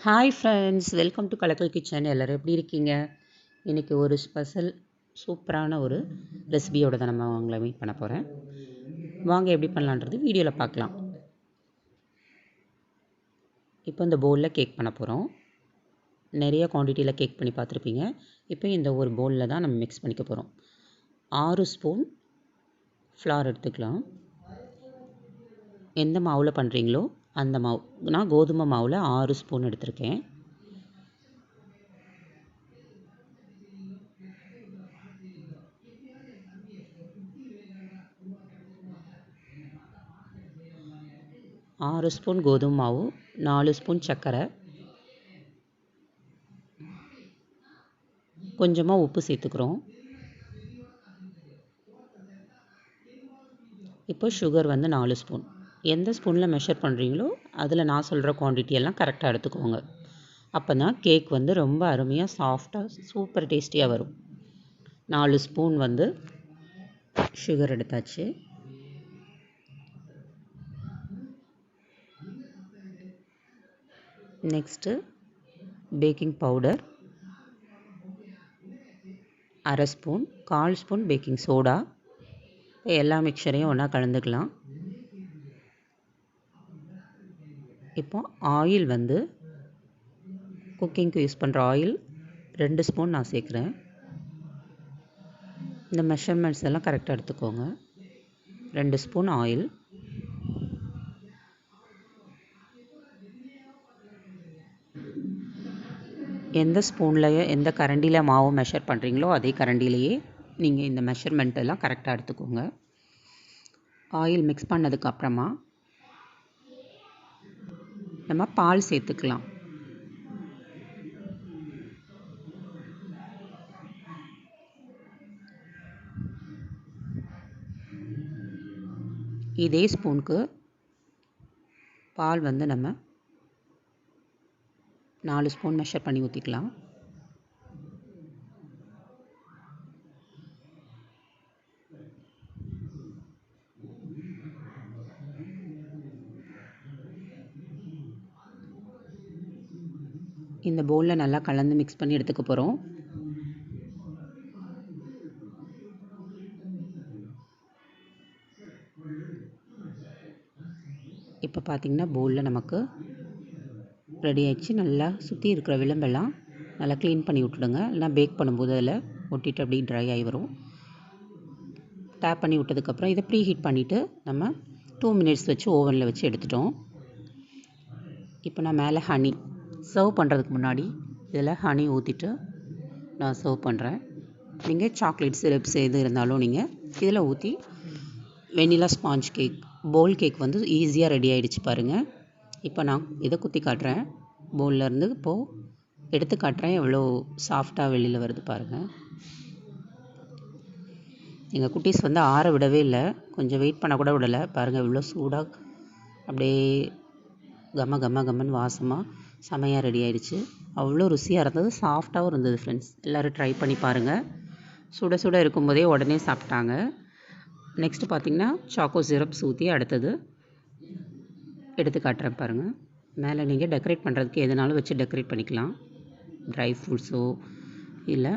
Hi friends, welcome to Kalakkal kitchen. எல்லோரும் எப்படி இருக்கீங்க? இன்றைக்கி ஒரு ஸ்பெஷல் சூப்பரான ஒரு ரெசிபியோடு தான் நம்ம உங்களை மீட் பண்ண போகிறேன். வாங்க எப்படி பண்ணலான்றது வீடியோவில் பார்க்கலாம். இப்போ இந்த பவுலில் கேக் பண்ண போகிறோம். நிறைய குவான்டிட்டியில் கேக் பண்ணி பார்த்துருப்பீங்க. இப்போ இந்த ஒரு பவுலில் தான் நம்ம மிக்ஸ் பண்ணிக்க போகிறோம். 6 ஸ்பூன் ஃப்ளார் எடுத்துக்கலாம். எந்த மாவில் பண்ணுறீங்களோ அந்த மாவு. நான் கோதுமை மாவில் 6 ஸ்பூன் எடுத்திருக்கேன். ஆறு ஸ்பூன் கோதுமை மாவு, 4 ஸ்பூன் சர்க்கரை, கொஞ்சமாக உப்பு சேர்த்துக்கிறோம். இப்போ சுகர் வந்து 4 ஸ்பூன். எந்த ஸ்பூனில் மெஷர் பண்ணுறீங்களோ அதில் நான் சொல்கிற குவான்டிட்டி எல்லாம் கரெக்டாக எடுத்துக்கோங்க. அப்போ தான் கேக் வந்து ரொம்ப அருமையாக சாஃப்டாக சூப்பர் டேஸ்டியாக வரும். 4 ஸ்பூன் வந்து சுகர் எடுத்தாச்சு. Next baking powder 1/2 spoon, 1/4 spoon baking soda. எல்லா மிக்சரையும் ஒன்றா கலந்துக்கலாம். இப்போ ஆயில் வந்து குக்கிங்க்கு யூஸ் பண்ணுற ஆயில் 2 ஸ்பூன் நான் சேர்க்குறேன். இந்த மெஷர்மெண்ட்ஸ் எல்லாம் கரெக்டாக எடுத்துக்கோங்க. 2 ஸ்பூன் ஆயில். எந்த ஸ்பூனில் எந்த கரண்டியில் மாவு மெஷர் பண்ணுறீங்களோ அதே கரண்டிலேயே நீங்கள் இந்த மெஷர்மெண்ட் எல்லாம் கரெக்டாக எடுத்துக்கோங்க. ஆயில் மிக்ஸ் பண்ணதுக்கப்புறமா நம்ம பால் சேர்த்துக்கலாம். இதே ஸ்பூனுக்கு பால் வந்து நம்ம 4 ஸ்பூன் மெஷர் பண்ணி ஊற்றிக்கலாம். இந்த பவுலில் நல்லா கலந்து மிக்ஸ் பண்ணி எடுத்துக்க போகிறோம். இப்போ பார்த்திங்கன்னா பவுலில் நமக்கு ரெடி ஆகிடுச்சு. நல்லா சுற்றி இருக்கிற விளிம்பெல்லாம் நல்லா க்ளீன் பண்ணி விட்டுடுங்க. இல்லைனா பேக் பண்ணும்போது அதில் ஒட்டிட்டு அப்படியே ட்ரை ஆகி வரும். டேப் பண்ணி விட்டதுக்கப்புறம் இதை ப்ரீ ஹீட் பண்ணிவிட்டு நம்ம 2 மினிட்ஸ் வச்சு ஓவனில் வச்சு எடுத்துட்டோம். இப்போ நான் மேலே ஹனி சர்வ் பண்ணுறதுக்கு முன்னாடி இதில் ஹனி ஊற்றிட்டு நான் சர்வ் பண்ணுறேன். நீங்கள் சாக்லேட் சிரப்ஸ் எது இருந்தாலும் நீங்கள் இதில் ஊற்றி வெனிலா ஸ்பாஞ்ச் கேக் போல் கேக் வந்து ஈஸியாக ரெடி ஆகிடுச்சு பாருங்கள். இப்போ நான் இதை குத்தி காட்டுறேன். பவுல்லேருந்து இப்போது எடுத்து காட்டுறேன். எவ்வளோ சாஃப்டாக வெளியில் வருது பாருங்கள். எங்கள் குட்டீஸ் வந்து ஆற விடவே இல்லை, கொஞ்சம் வெயிட் பண்ண கூட விடலை. பாருங்கள் இவ்வளோ சூடாக அப்படியே கம்ம கம்ம கம்மன்னு வாசமாக செமையாக ரெடி ஆகிடுச்சு. அவ்வளோ ருசியாக இருந்தது, சாஃப்டாகவும் இருந்தது. ஃப்ரெண்ட்ஸ் எல்லோரும் ட்ரை பண்ணி பாருங்கள். சுட சுட இருக்கும்போதே உடனே சாப்பிட்டாங்க. நெக்ஸ்ட்டு பார்த்திங்கன்னா சாக்கோ சிரப்ஸ் ஊற்றி அடுத்தது எடுத்து காட்டுறேன் பாருங்கள். மேலே நீங்கள் டெக்கரேட் பண்ணுறதுக்கு எதுனாலும் வச்சு டெக்கரேட் பண்ணிக்கலாம். ட்ரை ஃப்ரூட்ஸோ இல்லை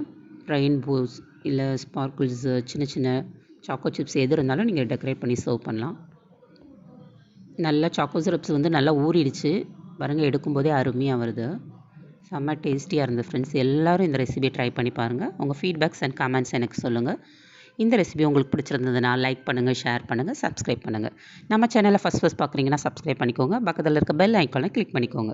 ரெயின்போஸ் இல்லை ஸ்பார்க்கிள்ஸு சின்ன சின்ன சாக்கோ சிப்ஸ் எது இருந்தாலும் நீங்கள் டெக்கரேட் பண்ணி சர்வ் பண்ணலாம். நல்லா சாக்கோ சிரப்ஸ் வந்து நல்லா ஊறிடுச்சு பாருங்கள். எடுக்கும்போதே அருமையாக வருது. செம்ம டேஸ்டியாக இருந்தது. ஃப்ரெண்ட்ஸ் எல்லோரும் இந்த ரெசிபியை ட்ரை பண்ணி பாருங்கள். உங்கள் ஃபீட்பேக்ஸ் அண்ட் கமெண்ட்ஸ் எனக்கு சொல்லுங்கள். இந்த ரெசிபி உங்களுக்கு பிடிச்சிருந்ததுன்னா லைக் பண்ணுங்கள், ஷேர் பண்ணுங்கள், சப்ஸ்கிரைப் பண்ணுங்கள். நம்ம சேனலை ஃபஸ்ட் பார்க்குறீங்கன்னா சப்ஸ்கிரைப் பண்ணிக்கோங்க. பக்கத்தில் இருக்க பெல் ஐக்கானை கிளிக் பண்ணிக்கோங்க.